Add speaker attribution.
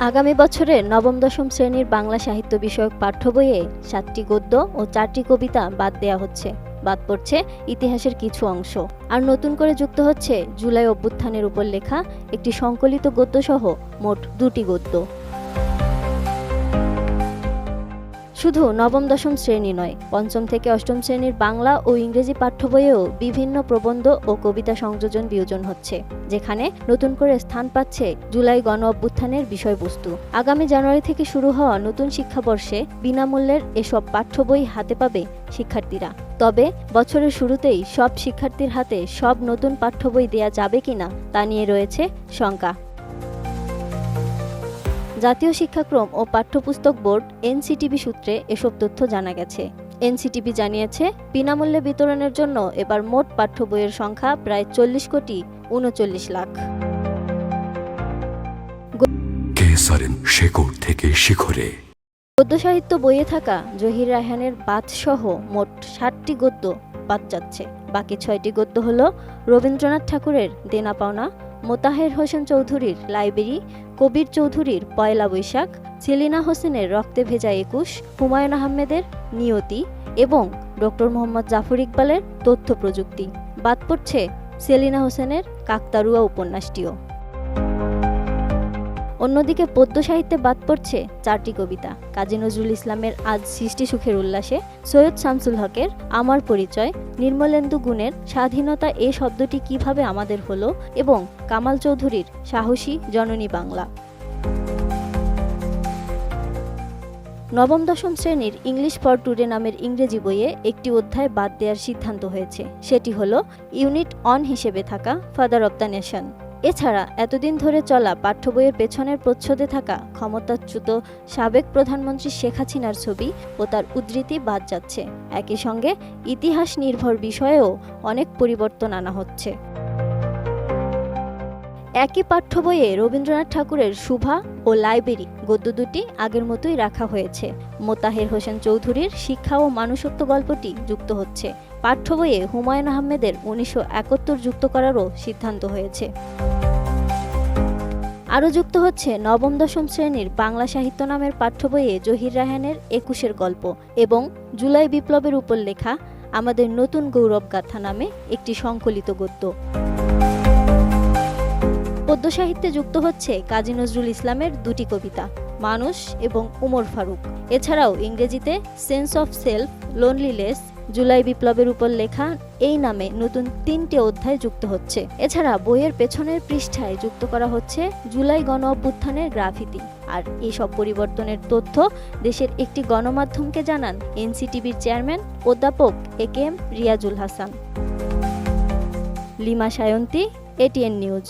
Speaker 1: আগামী বছরের নবম-দশম শ্রেণীর বাংলা সাহিত্য বিষয়ক পাঠ্য বইয়ে ৭টি গদ্য ও ৪টি কবিতা বাদ দেয়া হচ্ছে। বাদ পড়ছে ইতিহাসের কিছু অংশ। আর নতুন করে যুক্ত হচ্ছে জুলাই অভ্যুত্থানের উপর লেখা একটি সংকলিত গদ্যসহ মোট ২টি গদ্য। শুধু নবম-দশম শ্রেণী নয়, পঞ্চম থেকে অষ্টম শ্রেণীর বাংলা ও ইংরেজি পাঠ্য বইয়েও বিভিন্ন প্রবন্ধ ও কবিতা সংযোজন বিয়োজন হচ্ছে, যেখানে নতুন করে স্থান পাচ্ছে জুলাই গণ অভ্যুত্থানের বিষয়বস্তু। আগামী জানুয়ারি থেকে শুরু হওয়া নতুন শিক্ষাবর্ষে বিনামূল্যের এসব পাঠ্য বই হাতে পাবে শিক্ষার্থীরা। তবে বছরের শুরুতেই সব শিক্ষার্থীর হাতে সব নতুন পাঠ্য বই দেয়া যাবে কিনা তা নিয়ে রয়েছে শঙ্কা। জাতীয় শিক্ষাক্রম ও পাঠ্যপুস্তক বোর্ড এনসিটিবি সূত্রে এসব তথ্য জানা গেছে। এনসিটিবি জানিয়েছে, বিনামূল্যে বিতরণের জন্য এবার মোট পাঠ্য বইয়ের সংখ্যা প্রায় 40,39,00,000 লাখ। গদ্য সাহিত্য বইয়ে থাকা জহির রায়হানের বাদসহ মোট 60টি গদ্য বাদ যাচ্ছে। বাকি 6টি গদ্য হল রবীন্দ্রনাথ ঠাকুরের দেনা পাওনা, মোতাহের হোসেন চৌধুরীর লাইব্রেরি, কবির চৌধুরীর পয়লা বৈশাখ, সেলিনা হোসেনের রক্তে ভেজা 21, হুমায়ুন আহমেদের নিয়তি এবং ডক্টর মোহাম্মদ জাফর ইকবালের তথ্য প্রযুক্তি। বাদ পড়ছে সেলিনা হোসেনের কাকতারুয়া উপন্যাসটিও। অন্যদিকে পদ্য সাহিত্যে বাদ পড়ছে 4টি কবিতা: কাজী নজরুল ইসলামের আজ সৃষ্টি সুখের উল্লাসে, সৈয়দ শামসুল হকের আমার পরিচয়, নির্মলেন্দু গুণের স্বাধীনতা এ শব্দটি কিভাবে আমাদের হলো এবং কামাল চৌধুরীর সাহসী জননী বাংলা। নবম-দশম শ্রেণীর ইংলিশ ফর টুডে নামের ইংরেজি বইয়ে একটি অধ্যায় বাদ দেওয়ার সিদ্ধান্ত হয়েছে। সেটি হল ইউনিট অন হিসেবে থাকা ফাদার অব দ্য নেশন। এছাড়া এতদিন ধরে চলা পাঠ্য বইয়ের পেছনের প্রচ্ছদে থাকা ক্ষমতাচ্যুত সাবেক প্রধানমন্ত্রী শেখ হাসিনার ছবি ও তার উদ্ধৃতি বাদ যাচ্ছে। একই সঙ্গে ইতিহাস নির্ভর বিষয়েও অনেক পরিবর্তন আনা হচ্ছে। একই পাঠ্য বইয়ে রবীন্দ্রনাথ ঠাকুরের সুভা ও লাইব্রেরি গদ্য দুটি আগের মতোই রাখা হয়েছে। মোতাহের হোসেন চৌধুরীর শিক্ষা ও মানুষত্ব গল্পটি যুক্ত হচ্ছে। পাঠ্য বইয়ে হুমায়ুন আহমেদের 1971 যুক্ত করারও সিদ্ধান্ত হয়েছে। আরও যুক্ত হচ্ছে নবম-দশম শ্রেণীর বাংলা সাহিত্য নামের পাঠ্য বইয়ে জহির রায়হানের 21-এর গল্প এবং জুলাই বিপ্লবের উপর লেখা আমাদের নতুন গৌরব গাথা নামে একটি সংকলিত গদ্য। পদ্য সাহিত্যে যুক্ত হচ্ছে কাজী নজরুল ইসলামের 2টি কবিতা, মানুষ এবং উমর ফারুক। এছাড়াও ইংরেজিতে sense of self, loneliness, July বিপ্লবের উপর লেখা এই নামে নতুন 3টে অধ্যায় যুক্ত হচ্ছে। এছাড়া বইয়ের পেছনের পৃষ্ঠায় যুক্ত করা হচ্ছে জুলাই গণ অভ্যুত্থানের গ্রাফিতি। আর এইসব পরিবর্তনের তথ্য দেশের একটি গণমাধ্যমকে জানান এনসিটিবির চেয়ারম্যান অধ্যাপক AKM Riazul Hasan. Lima Sayanti, ATN news.